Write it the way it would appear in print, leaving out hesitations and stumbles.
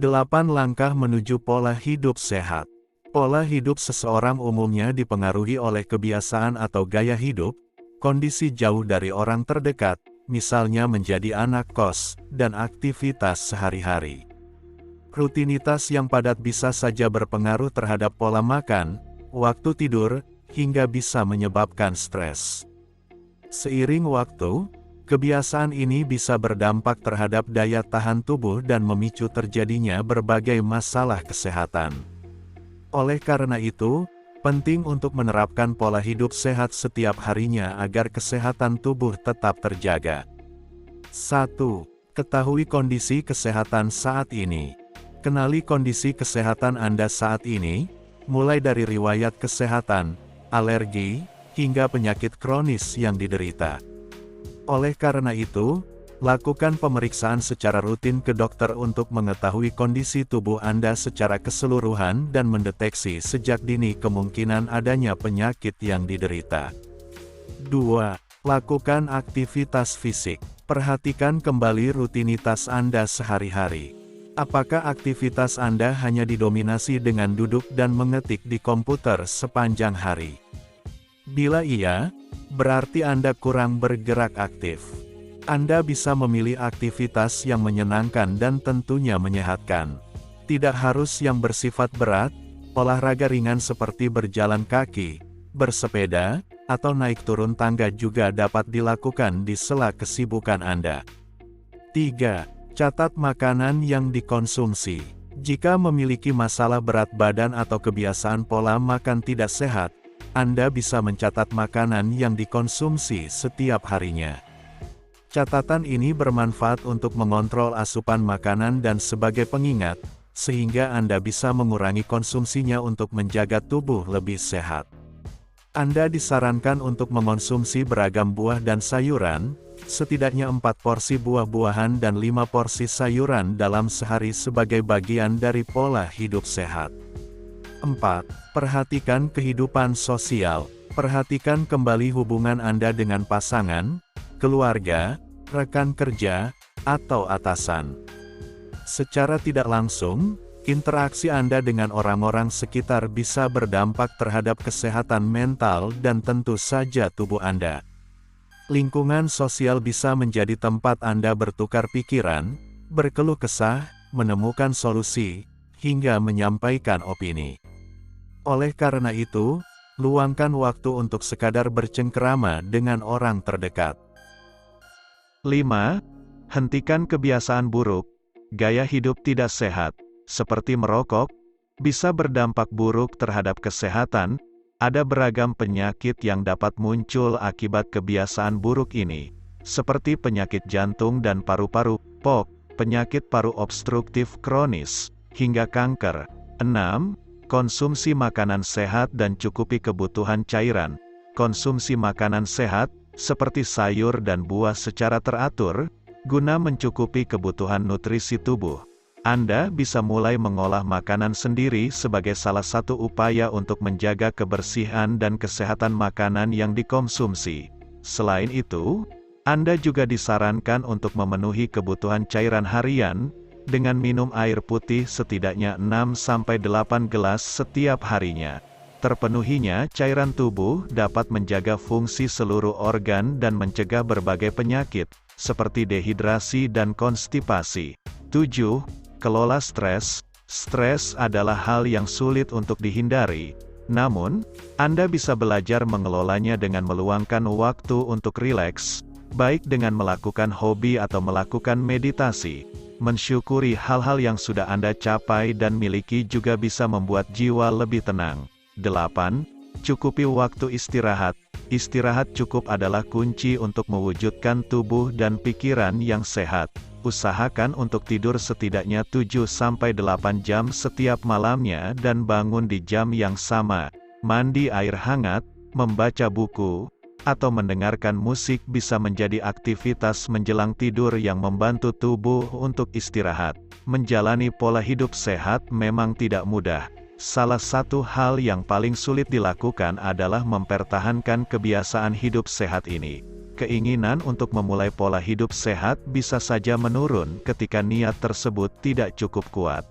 8 langkah menuju pola hidup sehat. Pola hidup seseorang umumnya dipengaruhi oleh kebiasaan atau gaya hidup, kondisi jauh dari orang terdekat, misalnya menjadi anak kos, dan aktivitas sehari-hari. Rutinitas yang padat bisa saja berpengaruh terhadap pola makan, waktu tidur, hingga bisa menyebabkan stres. Seiring waktu, kebiasaan ini bisa berdampak terhadap daya tahan tubuh dan memicu terjadinya berbagai masalah kesehatan. Oleh karena itu, penting untuk menerapkan pola hidup sehat setiap harinya agar kesehatan tubuh tetap terjaga. 1. Ketahui kondisi kesehatan saat ini. Kenali kondisi kesehatan Anda saat ini, mulai dari riwayat kesehatan, alergi, hingga penyakit kronis yang diderita. Oleh karena itu, lakukan pemeriksaan secara rutin ke dokter untuk mengetahui kondisi tubuh Anda secara keseluruhan dan mendeteksi sejak dini kemungkinan adanya penyakit yang diderita. 2. Lakukan aktivitas fisik. Perhatikan kembali rutinitas Anda sehari-hari. Apakah aktivitas Anda hanya didominasi dengan duduk dan mengetik di komputer sepanjang hari? Bila iya, berarti Anda kurang bergerak aktif. Anda bisa memilih aktivitas yang menyenangkan dan tentunya menyehatkan. Tidak harus yang bersifat berat, olahraga ringan seperti berjalan kaki, bersepeda, atau naik turun tangga juga dapat dilakukan di sela kesibukan Anda. 3. Catat makanan yang dikonsumsi. Jika memiliki masalah berat badan atau kebiasaan pola makan tidak sehat, Anda bisa mencatat makanan yang dikonsumsi setiap harinya. Catatan ini bermanfaat untuk mengontrol asupan makanan dan sebagai pengingat, sehingga Anda bisa mengurangi konsumsinya untuk menjaga tubuh lebih sehat. Anda disarankan untuk mengonsumsi beragam buah dan sayuran, setidaknya 4 porsi buah-buahan dan 5 porsi sayuran dalam sehari sebagai bagian dari pola hidup sehat. 4. Perhatikan kehidupan sosial. Perhatikan kembali hubungan Anda dengan pasangan, keluarga, rekan kerja, atau atasan. Secara tidak langsung, interaksi Anda dengan orang-orang sekitar bisa berdampak terhadap kesehatan mental dan tentu saja tubuh Anda. Lingkungan sosial bisa menjadi tempat Anda bertukar pikiran, berkeluh kesah, menemukan solusi, hingga menyampaikan opini. Oleh karena itu, luangkan waktu untuk sekadar bercengkerama dengan orang terdekat. 5. Hentikan kebiasaan buruk. Gaya hidup tidak sehat, seperti merokok, bisa berdampak buruk terhadap kesehatan. Ada beragam penyakit yang dapat muncul akibat kebiasaan buruk ini, seperti penyakit jantung dan paru-paru, POK, penyakit paru obstruktif kronis, hingga kanker. 6. Konsumsi makanan sehat dan cukupi kebutuhan cairan. Konsumsi makanan sehat, seperti sayur dan buah secara teratur, guna mencukupi kebutuhan nutrisi tubuh. Anda bisa mulai mengolah makanan sendiri sebagai salah satu upaya untuk menjaga kebersihan dan kesehatan makanan yang dikonsumsi. Selain itu, Anda juga disarankan untuk memenuhi kebutuhan cairan harian, dengan minum air putih setidaknya 6-8 gelas setiap harinya. Terpenuhinya cairan tubuh dapat menjaga fungsi seluruh organ dan mencegah berbagai penyakit, seperti dehidrasi dan konstipasi. 7. Kelola stres. Stres adalah hal yang sulit untuk dihindari. Namun, Anda bisa belajar mengelolanya dengan meluangkan waktu untuk rileks, baik dengan melakukan hobi atau melakukan meditasi. Mensyukuri hal-hal yang sudah Anda capai dan miliki juga bisa membuat jiwa lebih tenang. 8. Cukupi waktu istirahat. Istirahat cukup adalah kunci untuk mewujudkan tubuh dan pikiran yang sehat. Usahakan untuk tidur setidaknya 7-8 jam setiap malamnya dan bangun di jam yang sama. Mandi air hangat, membaca buku, atau mendengarkan musik bisa menjadi aktivitas menjelang tidur yang membantu tubuh untuk istirahat. Menjalani pola hidup sehat memang tidak mudah. Salah satu hal yang paling sulit dilakukan adalah mempertahankan kebiasaan hidup sehat ini. Keinginan untuk memulai pola hidup sehat bisa saja menurun ketika niat tersebut tidak cukup kuat.